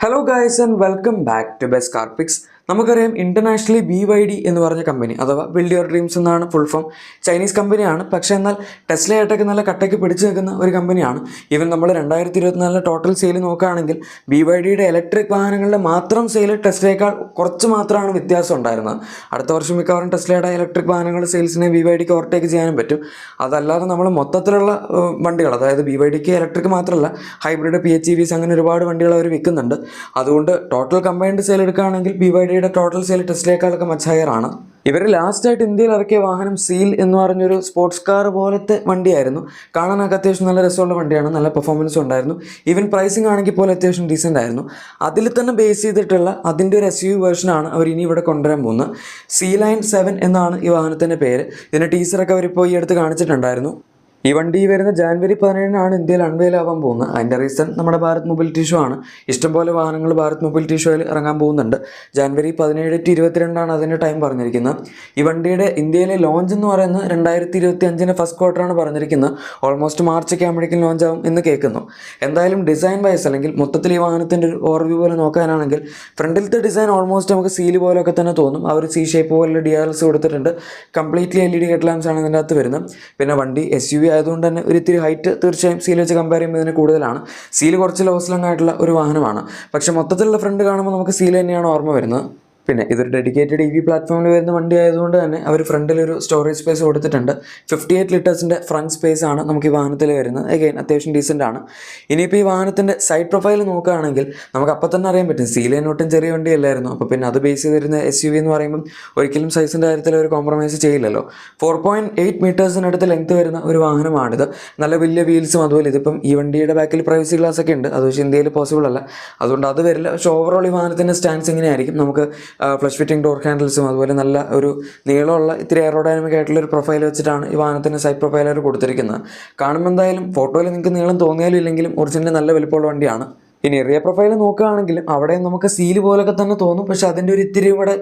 Hello guys and welcome back to Best Car Picks. നമുക്കറിയാം internationally BYD എന്ന് പറഞ്ഞ company അഥവാ ബിൽഡ് യുവർ ഡ്രീംസ് എന്നാണ് ഫുൾ ഫോം. ചൈനീസ് കമ്പനിയാണ്, പക്ഷേ എന്നാൽ ടെസ്ലയായിട്ടൊക്കെ നല്ല കട്ടയ്ക്ക് പിടിച്ചു നിൽക്കുന്ന ഒരു കമ്പനിയാണ്. ഈവൻ നമ്മൾ 2024 ടോട്ടൽ സെയിൽ നോക്കുകയാണെങ്കിൽ BYDയുടെ ഇലക്ട്രിക് വാഹനങ്ങളുടെ മാത്രം സെയിൽ ടെസ്ലയേക്കാൾ കുറച്ച് മാത്രമാണ് വ്യത്യാസം ഉണ്ടായിരുന്നത്. അടുത്ത വർഷം മിക്കവാറും ടെസ്ലയുടെ ഇലക്ട്രിക് വാഹനങ്ങളുടെ സെയിൽസിനെ BYDക്ക് ഓവർടേക്ക് ചെയ്യാനും പറ്റും. അതല്ലാതെ നമ്മൾ മൊത്തത്തിലുള്ള വണ്ടികൾ, അതായത് BYDക്ക് ഇലക്ട്രിക് മാത്രമല്ല ഹൈബ്രിഡ് PHEVs അങ്ങനെ ഒരുപാട് വണ്ടികൾ അവർ വിൽക്കുന്നുണ്ട്. അതുകൊണ്ട് ടോട്ടൽ കമ്പൈൻഡ് സെയിൽ എടുക്കുകയാണെങ്കിൽ BYDയുടെ ടോട്ടൽ സെയിൽ ടെസ്ലയേക്കാളൊക്കെ മച്ച് ഹയർ ആണ്. ഇവർ ലാസ്റ്റായിട്ട് ഇന്ത്യയിൽ ഇറക്കിയ വാഹനം സീൽ എന്ന് പറഞ്ഞൊരു സ്പോർട്സ് കാർ പോലത്തെ വണ്ടിയായിരുന്നു. കാണാനൊക്കെ അത്യാവശ്യം നല്ല രസമുള്ള വണ്ടിയാണ്, നല്ല പെർഫോമൻസും ഉണ്ടായിരുന്നു. ഈവൻ പ്രൈസിങ് ആണെങ്കിൽ പോലും അത്യാവശ്യം ഡീസൻ്റ് ആയിരുന്നു. അതിൽ തന്നെ ബേസ് ചെയ്തിട്ടുള്ള അതിൻ്റെ ഒരു SUV വേർഷനാണ് അവർ ഇനി ഇവിടെ കൊണ്ടുവരാൻ പോകുന്നത്. C-Line 7 എന്നാണ് ഈ വാഹനത്തിൻ്റെ പേര്. ഇതിൻ്റെ ടീസറൊക്കെ അവരിപ്പോൾ ഈ അടുത്ത് കാണിച്ചിട്ടുണ്ടായിരുന്നു. ഈ വണ്ടി വരുന്ന ജാനുവരി 17 ഇന്ത്യയിൽ അൺവെയിൽ ആവാൻ പോകുന്നത്. അതിൻ്റെ റീസൺ നമ്മുടെ ഭാരത് മൊബിലിറ്റി ഷോ ആണ്. ഇഷ്ടംപോലെ വാഹനങ്ങൾ ഭാരത് മൊബിലിറ്റി ഷോയിൽ ഇറങ്ങാൻ പോകുന്നുണ്ട്. ജാനുവരി 17 to 22 അതിൻ്റെ ടൈം പറഞ്ഞിരിക്കുന്നത്. ഈ വണ്ടിയുടെ ഇന്ത്യയിലെ ലോഞ്ച് എന്ന് പറയുന്നത് 2025 ഫസ്റ്റ് ക്വാർട്ടറാണ് പറഞ്ഞിരിക്കുന്നത്. ഓൾമോസ്റ്റ് മാർച്ചൊക്കെ ആകുമ്പോഴേക്കും ലോഞ്ച് ആവും എന്ന് കേൾക്കുന്നു. എന്തായാലും ഡിസൈൻ വൈസ് അല്ലെങ്കിൽ മൊത്തത്തിൽ ഈ വാഹനത്തിൻ്റെ ഒരു ഓവർവ്യൂ പോലെ നോക്കാനാണെങ്കിൽ ഫ്രണ്ടിലത്തെ ഡിസൈൻ ഓൾമോസ്റ്റ് നമുക്ക് സീൽ പോലൊക്കെ തന്നെ തോന്നും. അവർ C ഷേപ്പ് പോലെ DRLs കൊടുത്തിട്ടുണ്ട്. കംപ്ലീറ്റ്ലി LED ഹെഡ് ലാംപ്സ് ആണ് ഇതിൻ്റെ അകത്ത് വരുന്നത്. പിന്നെ വണ്ടി SUV ആയതുകൊണ്ട് തന്നെ ഒരു ഇത്തിരി ഹൈറ്റ് തീർച്ചയായും സീൽ വെച്ച് കമ്പയർ ചെയ്യുമ്പോൾ ഇതിന് കൂടുതലാണ്. സീൽ കുറച്ച് ലോസ്ലങ് ആയിട്ടുള്ള ഒരു വാഹനമാണ്, പക്ഷേ മൊത്തത്തിലുള്ള ഫ്രണ്ട് കാണുമ്പോൾ നമുക്ക് സീൽ തന്നെയാണ് ഓർമ്മ വരുന്നത്. പിന്നെ ഇതൊരു ഡെഡിക്കേറ്റഡ് EV പ്ലാറ്റ്ഫോമിൽ വരുന്ന വണ്ടി ആയതുകൊണ്ട് തന്നെ അവർ ഫ്രണ്ടിലൊരു സ്റ്റോറേജ് സ്പേസ് കൊടുത്തിട്ടുണ്ട്. 58 ലിറ്റേഴ്സിൻ്റെ ഫ്രണ്ട് സ്പേസ് ആണ് നമുക്ക് ഈ വാഹനത്തിൽ വരുന്നത്. അഗൈൻ അത്യാവശ്യം ഡീസൻ്റ് ആണ്. ഇനിയിപ്പോൾ ഈ വാഹനത്തിൻ്റെ സൈഡ് പ്രൊഫൈൽ നോക്കുകയാണെങ്കിൽ നമുക്ക് അപ്പം തന്നെ അറിയാൻ പറ്റും C-Line ഒട്ടും ചെറിയ വണ്ടിയല്ലായിരുന്നു. അപ്പോൾ പിന്നെ അത് ബേസ് ചെയ്തിരുന്ന SUV എന്ന് പറയുമ്പം ഒരിക്കലും സൈസിൻ്റെ കാര്യത്തിൽ ഒരു കോംപ്രമൈസ് ചെയ്യില്ലല്ലോ. 4.8 മീറ്റേഴ്സിനടുത്ത് ലെങ്ത് വരുന്ന ഒരു വാഹനമാണിത്. നല്ല വലിയ വീൽസും അതുപോലെ ഇതിപ്പം ഈ വണ്ടിയുടെ ബാക്കിൽ പ്രൈവസി ഗ്ലാസ് ഒക്കെ ഉണ്ട്, അത് പക്ഷേ ഇന്ത്യയിൽ പോസിബിൾ അല്ല, അതുകൊണ്ട് അത് വരില്ല. പക്ഷേ ഓവറോൾ ഈ വാഹനത്തിൻ്റെ സ്റ്റാൻഡ്സ് ഇങ്ങനെയായിരിക്കും. നമുക്ക് ഫ്ലഷ് ഫിറ്റിംഗ് ഡോർ ഹാൻഡിൽസും അതുപോലെ നല്ല ഒരു നീളമുള്ള ഇത്തിരി എയറോഡൈനമിക് ആയിട്ടുള്ളൊരു പ്രൊഫൈൽ വെച്ചിട്ടാണ് ഈ വാഹനത്തിൻ്റെ സൈഡ് പ്രൊഫൈൽ അവർ കൊടുത്തിരിക്കുന്നത്. കാണുമ്പോൾ എന്തായാലും ഫോട്ടോയിൽ നിങ്ങൾക്ക് നീളം തോന്നിയാലും ഇല്ലെങ്കിലും ഒറിജിനൽ നല്ല വലിപ്പമുള്ള വണ്ടിയാണ്. ഇനി റിയർ പ്രൊഫൈൽ നോക്കുകയാണെങ്കിൽ അവിടെ നമുക്ക് സീല് പോലൊക്കെ തന്നെ തോന്നും, പക്ഷേ അതിൻ്റെ ഒരു ഇത്തിരി ഇവിടെ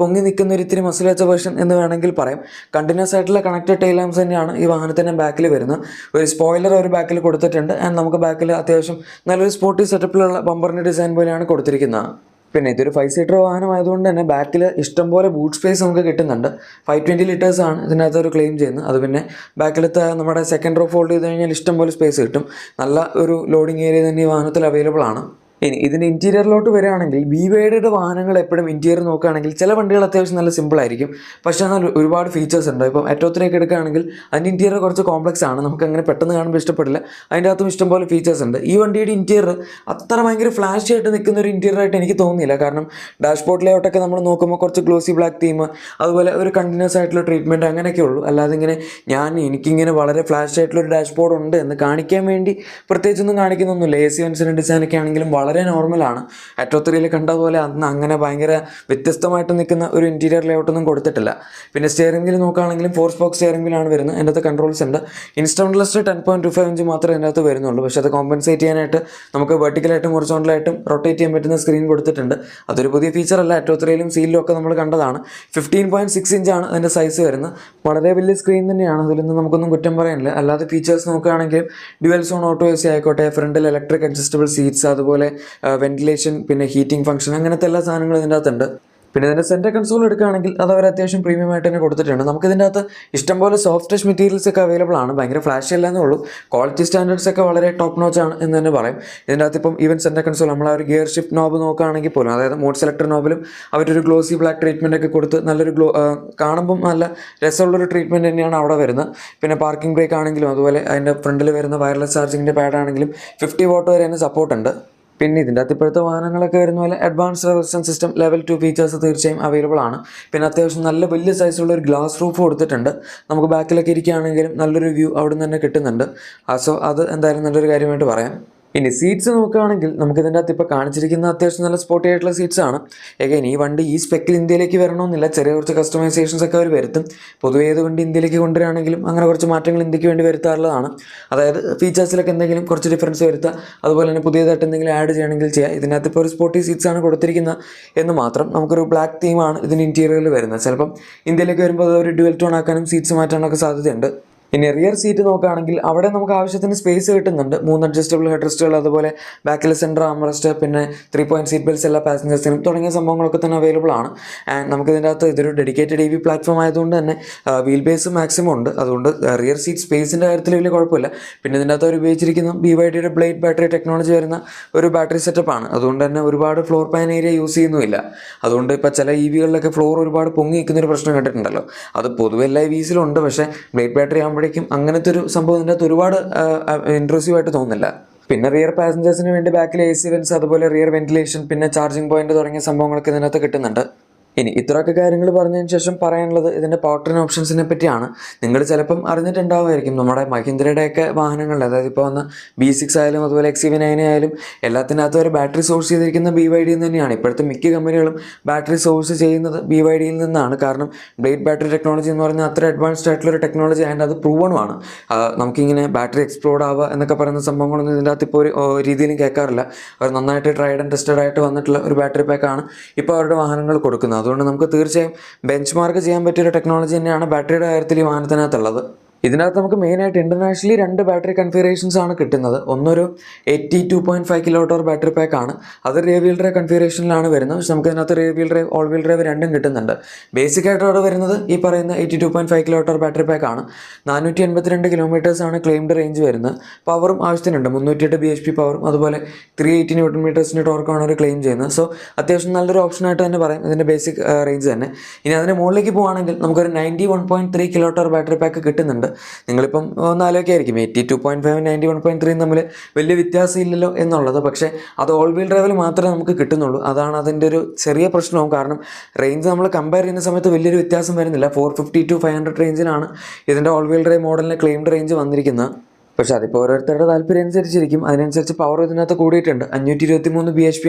പൊങ്ങി നിൽക്കുന്ന ഒരു ഇത്തിരി മസിൽ വെച്ച വേർഷൻ എന്ന് വേണമെങ്കിൽ പറയാം. കണ്ടിന്യൂസ് ആയിട്ടുള്ള കണക്റ്റഡ് ടൈൽ ലാംപ്സ് തന്നെയാണ് ഈ വാഹനത്തിൻ്റെ ബാക്കിൽ വരുന്നത്. ഒരു സ്പോയിലർ ഒരു ബാക്കിൽ കൊടുത്തിട്ടുണ്ട്. ആൻഡ് നമുക്ക് ബാക്കിൽ അത്യാവശ്യം നല്ലൊരു സ്പോർട്ടി സെറ്റപ്പിലുള്ള ബമ്പറിൻ്റെ ഡിസൈൻ പോലെയാണ് കൊടുത്തിരിക്കുന്നത്. പിന്നെ ഇതൊരു 5 സീറ്റർ വാഹനമായതുകൊണ്ട് തന്നെ ബാക്കിൽ ഇഷ്ടംപോലെ ബൂട്ട് സ്പേസ് നമുക്ക് കിട്ടുന്നുണ്ട്. 520 ലിറ്റേഴ്സ് ആണ് ഇതിനകത്ത് ഒരു ക്ലെയിം ചെയ്യുന്നത്. അത് പിന്നെ ബാക്കിലത്തെ നമ്മുടെ സെക്കൻഡ് റോ ഫോൾഡ് ചെയ്ത് കഴിഞ്ഞാൽ ഇഷ്ടംപോലെ സ്പേസ് കിട്ടും. നല്ല ഒരു ലോഡിങ് ഏരിയ തന്നെ ഈ വാഹനത്തിൽ അവൈലബിൾ ആണ്. ഇനി ഇതിൻ്റെ ഇൻറ്റീരിയറിലോട്ട് വരികയാണെങ്കിൽ BYDയുടെ വാഹനങ്ങൾ എപ്പോഴും ഇൻറ്റീരിയർ നോക്കുകയാണെങ്കിൽ ചില വണ്ടികൾ അത്യാവശ്യം നല്ല സിമ്പിൾ ആയിരിക്കും, പക്ഷേ എന്നാൽ ഒരുപാട് ഫീച്ചേഴ്സ് ഉണ്ട്. ഇപ്പം അറ്റോത്തിലേക്ക് എടുക്കുകയാണെങ്കിൽ അതിൻ്റെ ഇൻറ്റീരിയർ കുറച്ച് കോംപ്ലക്സ് ആണ്, നമുക്ക് അങ്ങനെ പെട്ടെന്ന് കാണുമ്പോൾ ഇഷ്ടപ്പെടില്ല. അതിൻ്റെ അകത്തും ഇഷ്ടംപോലെ ഫീച്ചേഴ്സ് ഉണ്ട്. ഈ വണ്ടിയുടെ ഇൻറ്റീരിയർ അത്ര ഭയങ്കര ഫ്ലാഷി ആയിട്ട് നിൽക്കുന്ന ഒരു ഇൻറ്റീരിയർ ആയിട്ട് എനിക്ക് തോന്നിയില്ല. കാരണം ഡാഷ്ബോർഡ് ലേഔട്ടൊക്കെ നമ്മൾ നോക്കുമ്പോൾ കുറച്ച് ഗ്ലോസി ബ്ലാക്ക് തീം, അതുപോലെ ഒരു കണ്ടിന്യൂസ് ആയിട്ടുള്ള ട്രീറ്റ്മെൻറ്റ് അങ്ങനെയൊക്കെ ഉള്ളൂ. അല്ലാതെ ഇങ്ങനെ എനിക്കിങ്ങനെ വളരെ ഫ്ലാഷ് ആയിട്ടുള്ളൊരു ഡാഷ്ബോർഡ് ഉണ്ട് എന്ന് കാണിക്കാൻ വേണ്ടി പ്രത്യേകിച്ചൊന്നും കാണിക്കുന്നൊന്നുമില്ല. AC വെൻസിൻ്റെ ഡിസൈനൊക്കെ ആണെങ്കിലും വളരെ നോർമലാണ്. അറ്റോ 3 കണ്ട പോലെ അന്ന് അങ്ങനെ ഭയങ്കര വ്യത്യസ്തമായിട്ട് നിൽക്കുന്ന ഒരു ഇൻറ്റീരിയർ ലേഔട്ടൊന്നും കൊടുത്തിട്ടില്ല. പിന്നെ സ്റ്റിയറിംഗ് വീൽ നോക്കുകയാണെങ്കിലും 4 സ്പോക്ക് സ്റ്റിയറിംഗ് വീലാണ് വരുന്നത്. അതിൻ്റെ അകത്ത് കൺട്രോൾസ് ഉണ്ട്. ഇൻസ്ട്രുമെൻ്റ് ലിസ്റ്റ് 10.25 ഇഞ്ച് മാത്രമേ അതിൻ്റെ അകത്ത് വരുന്നുള്ളൂ, പക്ഷേ അത് കോമ്പൻസേറ്റ് ചെയ്യാനായിട്ട് നമുക്ക് വെർട്ടിക്കലായിട്ടും ഹൊറിസോണ്ടലായിട്ടും റൊട്ടേറ്റ് ചെയ്യാൻ പറ്റുന്ന സ്ക്രീൻ കൊടുത്തിട്ടുണ്ട്. അതൊരു പുതിയ ഫീച്ചർ അല്ല, അറ്റോ 3 സീലിലും ഒക്കെ നമ്മൾ കണ്ടതാണ്. 15.6 ഇഞ്ചാണ് അതിൻ്റെ സൈസ് വരുന്നത്. വളരെ വലിയ സ്ക്രീൻ തന്നെയാണ്, അതിലൊന്നും നമുക്കൊന്നും കുറ്റം പറയാനില്ല. അല്ലാതെ ഫീച്ചേഴ്സ് നോക്കുകയാണെങ്കിൽ ഡ്യുവൽ സോൺ ഓട്ടോ AC ആയിക്കോട്ടെ, ഫ്രണ്ടിൽ ഇലക്ട്രിക് അഡ്ജസ്റ്റബിൾ സീറ്റ്സ്, അതുപോലെ വെന്റിലേഷൻ, പിന്നെ ഹീറ്റിംഗ് ഫംഗ്ഷൻ, അങ്ങനത്തെ എല്ലാ സാധനങ്ങളും ഇതിൻ്റെ അകത്തുണ്ട്. പിന്നെ ഇതിൻ്റെ സെൻറ്റർ കൺസോൾ എടുക്കുകയാണെങ്കിൽ അത് അവർ അത്യാവശ്യം പ്രീമിയം ആയിട്ട് തന്നെ കൊടുത്തിട്ടുണ്ട്. നമുക്കിതിൻ്റെ അകത്ത് ഇഷ്ടംപോലെ സോഫ്റ്റ് ടച്ച് മെറ്റീരിയൽസ് ഒക്കെ അവൈലബിൾ ആണ്. ഭയങ്കര ഫ്ലാഷ് അല്ലെന്നേ ഉള്ളൂ, ക്വാളിറ്റി സ്റ്റാൻഡേർഡ്സ് ഒക്കെ വളരെ ടോപ്പ് നോച്ച് ആണ് എന്ന് തന്നെ പറയും. ഇതിൻ്റെ അകത്ത് ഇപ്പം ഈവൻ സെൻറ്റർ കൺസോൾ നമ്മൾ ഒരു ഗിയർ ഷിഫ്റ്റ് നോബ് നോക്കുകയാണെങ്കിൽ പോലും, അതായത് മോഡ് സെലക്ടർ നോബിലും അവരൊരു ഗ്ലോസി ബ്ലാക്ക് ട്രീറ്റ്മെൻറ്റ് ഒക്കെ കൊടുത്ത് നല്ലൊരു കാണുമ്പം നല്ല രസമുള്ളൊരു ട്രീറ്റ്മെൻറ്റ് തന്നെയാണ് അവിടെ വരുന്നത്. പിന്നെ പാർക്കിംഗ് ബ്രേക്ക് ആണെങ്കിലും അതുപോലെ അതിൻ്റെ ഫ്രണ്ടിൽ വരുന്ന വയർലെസ് ചാർജിങ്ങിൻ്റെ പാഡ് ആണെങ്കിലും 50 വാട്ട് വരെ തന്നെ സപ്പോർട്ടുണ്ട്. പിന്നെ ഇതിൻ്റെ അകത്ത് ഇപ്പോഴത്തെ വാഹനങ്ങളൊക്കെ വരുന്ന പോലെ advanced resistance system level 2 features തീർച്ചയായും അവൈലബിൾ ആണ്. പിന്നെ അത്യാവശ്യം നല്ല വലിയ സൈസുള്ള ഒരു ഗ്ലാസ് റൂഫ് കൊടുത്തിട്ടുണ്ട്. നമുക്ക് ബാക്കിലൊക്കെ ഇരിക്കുകയാണെങ്കിലും നല്ലൊരു വ്യൂ അവിടെ നിന്ന് തന്നെ കിട്ടുന്നുണ്ട്. സോ അത് എന്തായാലും നല്ലൊരു കാര്യമായിട്ട് പറയാം. ഇനി സീറ്റ്സ് നോക്കുകയാണെങ്കിൽ നമുക്കിതിൻ്റെ അകത്ത് ഇപ്പോൾ കാണിച്ചിരിക്കുന്ന അത്യാവശ്യം നല്ല സ്പോർട്ടി ആയിട്ടുള്ള സീറ്റ്സ് ആണ്. എഗൈൻ ഈ വണ്ടി ഈ സ്പെക്കിൽ ഇന്ത്യയിലേക്ക് വരണമെന്നില്ല, ചെറിയ കുറച്ച് കസ്റ്റമൈസേഷൻസ് ഒക്കെ അവർ വരുത്തും. പൊതുവേ ഏത് വണ്ടി ഇന്ത്യയിലേക്ക് കൊണ്ടുവരികയാണെങ്കിലും അങ്ങനെ കുറച്ച് മാറ്റങ്ങൾ ഇന്ത്യക്ക് വേണ്ടി വരുത്താറുള്ളതാണ്. അതായത് ഫീച്ചേഴ്സിലൊക്കെ എന്തെങ്കിലും കുറച്ച് ഡിഫറൻസ് വരുത്തുക, അതുപോലെ തന്നെ പുതിയതായിട്ട് എന്തെങ്കിലും ആഡ് ചെയ്യണമെങ്കിൽ ചെയ്യാം. ഇതിനകത്ത് ഇപ്പോൾ ഒരു സ്പോർട്ടി സീറ്റ്സ് ആണ് കൊടുത്തിരിക്കുന്നത് എന്ന് മാത്രം. നമുക്കൊരു ബ്ലാക്ക് തീമാണ് ഇതിന് ഇൻറ്റീരിയറിൽ വരുന്നത്. ചിലപ്പം ഇന്ത്യയിലേക്ക് വരുമ്പോൾ അത് ഒരു ഡ്യുവൽ ടോൺ ആക്കാനും സീറ്റ്സ് മാറ്റാനൊക്കെ സാധ്യതയുണ്ട്. ഇനി റിയർ സീറ്റ് നോക്കുകയാണെങ്കിൽ അവിടെ നമുക്ക് ആവശ്യത്തിന് സ്പേസ് കിട്ടുന്നുണ്ട്. 3 അഡ്ജസ്റ്റബിൾ ഹെഡ് റെസ്റ്റുകൾ, അതുപോലെ ബാക്കിൽ സെൻറ്റർ ആംറെസ്റ്റ്, പിന്നെ 3 പോയിന്റ് സീറ്റ് ബെൽറ്റ്സ് എല്ലാ പാസഞ്ചേഴ്സിനും തുടങ്ങിയ സംഭവങ്ങളൊക്കെ തന്നെ അവൈലബിൾ ആണ്. ആൻഡ് നമുക്ക് ഇതിൻ്റെ അകത്ത് ഇതൊരു ഡെഡിക്കേറ്റഡ് EV പ്ലാറ്റ്ഫോം ആയതുകൊണ്ട് തന്നെ വീൽ ബേസ് മാക്സിമം ഉണ്ട്. അതുകൊണ്ട് റിയർ സീറ്റ് സ്പേസിൻ്റെ കാര്യത്തിൽ വലിയ കുഴപ്പമില്ല. പിന്നെ ഇതിൻ്റെ അകത്ത് അവർ ഉപയോഗിച്ചിരിക്കുന്ന BYDയുടെ ബ്ലേഡ് ബാറ്ററി ടെക്നോളജി വരുന്ന ഒരു ബാറ്ററി സെറ്റപ്പാണ്. അതുകൊണ്ട് തന്നെ ഒരുപാട് ഫ്ലോർ പാൻ ഏരിയ യൂസ് ചെയ്യുന്നുമില്ല. അതുകൊണ്ട് ഇപ്പോൾ ചില EVകളിലൊക്കെ ഫ്ലോർ ഒരുപാട് പൊങ്ങി നിൽക്കുന്നൊരു പ്രശ്നം കണ്ടിട്ടുണ്ടല്ലോ. അത് പൊതുവെ എല്ലാ EVസിലും ഉണ്ട്. പക്ഷേ ബ്ലേഡ് ബാറ്ററി ആകുമ്പോഴേക്കും അങ്ങനത്തെ ഒരു സംഭവം ഇതിൻ്റെ അകത്ത് ഒരുപാട് ഇൻട്രൂസീവ് ആയിട്ട് തോന്നുന്നില്ല. പിന്നെ റിയർ പാസഞ്ചേഴ്സിന് വേണ്ടി ബാക്കിൽ AC വെൻസ്, അതുപോലെ റിയർ വെന്റിലേഷൻ, പിന്നെ ചാർജിങ് പോയിന്റ് തുടങ്ങിയ സംഭവങ്ങളൊക്കെ ഇതിനകത്ത് കിട്ടുന്നുണ്ട്. ഇനി ഇത്രയൊക്കെ കാര്യങ്ങൾ പറഞ്ഞതിന് ശേഷം പറയാനുള്ളത് ഇതിൻ്റെ പവർ ട്രെയിൻ ഓപ്ഷൻസിനെ പറ്റിയാണ്. നിങ്ങൾ ചിലപ്പം അറിഞ്ഞിട്ടുണ്ടാവുമായിരിക്കും നമ്മുടെ മഹീന്ദ്രയുടെയൊക്കെ വാഹനങ്ങളിൽ, അതായത് ഇപ്പോൾ വന്ന് B6 ആയാലും അതുപോലെ XUV9 ആയാലും എല്ലാത്തിനകത്തും ഒരു ബാറ്ററി സോഴ്സ് ചെയ്തിരിക്കുന്ന BYD തന്നെയാണ്. ഇപ്പോഴത്തെ മിക്ക കമ്പനികളും ബാറ്ററി സോഴ്സ് ചെയ്യുന്നത് BYDയിൽ നിന്നാണ്. കാരണം ബ്ലേഡ് ബാറ്ററി ടെക്നോളജി എന്ന് പറഞ്ഞാൽ അത്ര അഡ്വാൻസ്ഡ് ആയിട്ടുള്ളൊരു ടെക്നോളജി ആൻഡ് അത് പ്രൂവണുമാണ്. നമുക്കിങ്ങനെ ബാറ്ററി എക്സ്പ്ലോഡ് ആവുക എന്നൊക്കെ പറയുന്ന സംഭവങ്ങളൊന്നും ഇതിൻ്റെ അകത്ത് ഇപ്പോൾ ഒരു രീതിയിലും കേൾക്കാറില്ല. അവർ നന്നായിട്ട് ട്രൈഡ് ആൻഡ് ടെസ്റ്റഡ് ആയിട്ട് വന്നിട്ടുള്ള ഒരു ബാറ്ററി പാക്കാണ് ഇപ്പോൾ അവരുടെ വാഹനങ്ങൾ കൊടുക്കുന്നത്. അതുകൊണ്ട് നമുക്ക് തീർച്ചയായും ബെഞ്ച് മാർക്ക് ചെയ്യാൻ പറ്റിയൊരു ടെക്നോളജി തന്നെയാണ് ബാറ്ററിയുടെ കാര്യത്തിൽ ഈ വാഹനത്തിനകത്തുള്ളത്. ഇതിനകത്ത് നമുക്ക് മെയിനായിട്ട് ഇൻ്റർനാഷണലി 2 ബാറ്ററി കൺഫിഗറേഷൻസ് ആണ് കിട്ടുന്നത്. ഒന്നൊരു 82.5 kWh ബാറ്ററി പാക്കാണ്. അത് റിയർ വീൽ ഡ്രൈവ് കൺഫിഗറേഷനിലാണ് വരുന്നത്. പക്ഷെ നമുക്ക് ഇതിനകത്ത് rear wheel drive, all wheel drive രണ്ടും കിട്ടുന്നുണ്ട്. ബേസിക് ആയിട്ട് അവിടെ വരുന്നത് ഈ പറയുന്ന 82.5 kWh ബാറ്ററി പാക്കാണ്. 482 കിലോമീറ്റേഴ്സ് ആണ് ക്ലെയിംഡ് റേഞ്ച് വരുന്നത്. പവറും ആവശ്യത്തിനുണ്ട്, 308 bhp പവറും അതുപോലെ 380 Nm ടോർക്കാണ് അവർ ക്ലെയിം ചെയ്യുന്നത്. സോ അത്യാവശ്യം നല്ലൊരു ഓപ്ഷനായിട്ട് തന്നെ പറയാം ഇതിൻ്റെ ബേസിക് റേഞ്ച് തന്നെ. ഇനി അതിന് മുകളിലേക്ക് പോകുകയാണെങ്കിൽ നമുക്കൊരു 91.3 kWh ബാറ്ററി പാക്ക് കിട്ടുന്നുണ്ട്. നിങ്ങളിപ്പം ഒന്ന് ആലോചിക്കായിരിക്കും 82.5 91.3 തമ്മിൽ വലിയ വ്യത്യാസം ഇല്ലല്ലോ എന്നുള്ളത്. പക്ഷേ അത് ഓൾ വീൽ ഡ്രൈവിൽ മാത്രമേ നമുക്ക് കിട്ടുന്നുള്ളൂ. അതാണ് അതിൻ്റെ ഒരു ചെറിയ പ്രശ്നവും. കാരണം റേഞ്ച് നമ്മൾ കമ്പയർ ചെയ്യുന്ന സമയത്ത് വലിയൊരു വ്യത്യാസം വരുന്നില്ല. 450 to 500 റേഞ്ചിലാണ് ഇതിൻ്റെ ഓൾ വീൽ ഡ്രൈവ് മോഡലിന് ക്ലെയിംഡ് റേഞ്ച് വന്നിരിക്കുന്നത്. പക്ഷേ അതിപ്പോൾ ഓരോരുത്തരുടെ താല്പര്യം അനുസരിച്ചിരിക്കും. അതിനനുസരിച്ച് പവർ ഇതിനകത്ത് കൂടിയിട്ടുണ്ട്. 523 bhp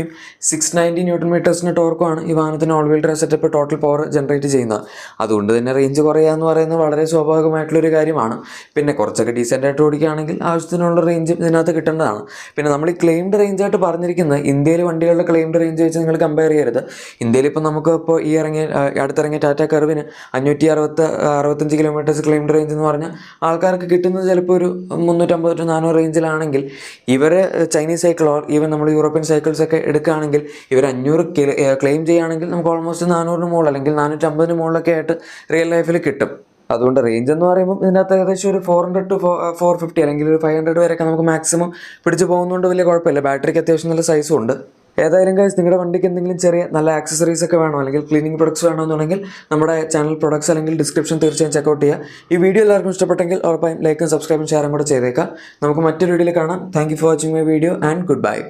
690 Nm ടോർക്കുമാണ് ഈ വാഹനത്തിന് all wheel drive setup total power generate ചെയ്യുന്നത്. അതുകൊണ്ട് തന്നെ റേഞ്ച് കുറയുക എന്ന് പറയുന്നത് വളരെ സ്വാഭാവികമായിട്ടുള്ളൊരു കാര്യമാണ്. പിന്നെ കുറച്ചൊക്കെ ഡീസൻ്റായിട്ട് ഓടിക്കുകയാണെങ്കിൽ ആവശ്യത്തിനുള്ള റേഞ്ച് ഇതിനകത്ത് കിട്ടേണ്ടതാണ്. പിന്നെ നമ്മൾ ഈ ക്ലെയിംഡ് റേഞ്ചായിട്ട് പറഞ്ഞിരിക്കുന്നത് ഇന്ത്യയിൽ വണ്ടികളുടെ ക്ലെയിംഡ് റേഞ്ച് വെച്ച് നിങ്ങൾ കമ്പയർ ചെയ്യരുത്. ഇന്ത്യയിൽ ഇപ്പോൾ നമുക്ക് ഇപ്പോൾ അടുത്തിറങ്ങിയ ടാറ്റ കർവിന് 565 കിലോമീറ്റേഴ്സ് ക്ലെയിംഡ് റേഞ്ച് എന്ന് പറഞ്ഞാൽ ആൾക്കാർക്ക് കിട്ടുന്നത് ചിലപ്പോൾ ഒരു 350 to 400 റേഞ്ചിലാണെങ്കിൽ ഇവർ ചൈനീസ് സൈക്കിൾ ഓർ ഈവൻ നമ്മൾ യൂറോപ്യൻ സൈക്കിൾസ് ഒക്കെ എടുക്കുകയാണെങ്കിൽ ഇവർ 500 ക്ലെയിം ചെയ്യുകയാണെങ്കിൽ നമുക്ക് ഓൾമോസ്റ്റ് 400 മുകളിൽ അല്ലെങ്കിൽ 450 മുകളിലൊക്കെ ആയിട്ട് റിയൽ ലൈഫിൽ കിട്ടും. അതുകൊണ്ട് റേഞ്ച് എന്ന് പറയുമ്പോൾ ഇതിനകത്ത് ഏകദേശം ഒരു 400 to 450 അല്ലെങ്കിൽ ഒരു 500 വരെയൊക്കെ നമുക്ക് മാക്സിമം പിടിച്ച് പോകുന്നതുകൊണ്ട് വലിയ കുഴപ്പമില്ല. ബാറ്ററിക്ക് അത്യാവശ്യം നല്ല സൈസും ഉണ്ട്. ഏതായാലും ഗൈസ്, നിങ്ങളുടെ വണ്ടിക്ക് എന്തെങ്കിലും ചെറിയ നല്ല ആക്സസറീസ് ഒക്കെ വേണോ അല്ലെങ്കിൽ ക്ലീനിങ് പ്രൊഡക്ട്സ് വേണമെന്നുണ്ടെങ്കിൽ നമ്മുടെ ചാനൽ പ്രൊഡക്ട്സ് അല്ലെങ്കിൽ ഡിസ്ക്രിപ്ഷൻ തീർച്ചയായും ചെക്കൗട്ട് ചെയ്യുക. ഈ വീഡിയോ എല്ലാവർക്കും ഇഷ്ടപ്പെട്ടെങ്കിൽ ഉറപ്പായും ലൈക്കും സബ്സ്ക്രൈബും ഷെയറും കൂടെ ചെയ്തേക്കാം. നമുക്ക് മറ്റൊരു വീഡിയോയിൽ കാണാം. Thank you for watching my video and good bye.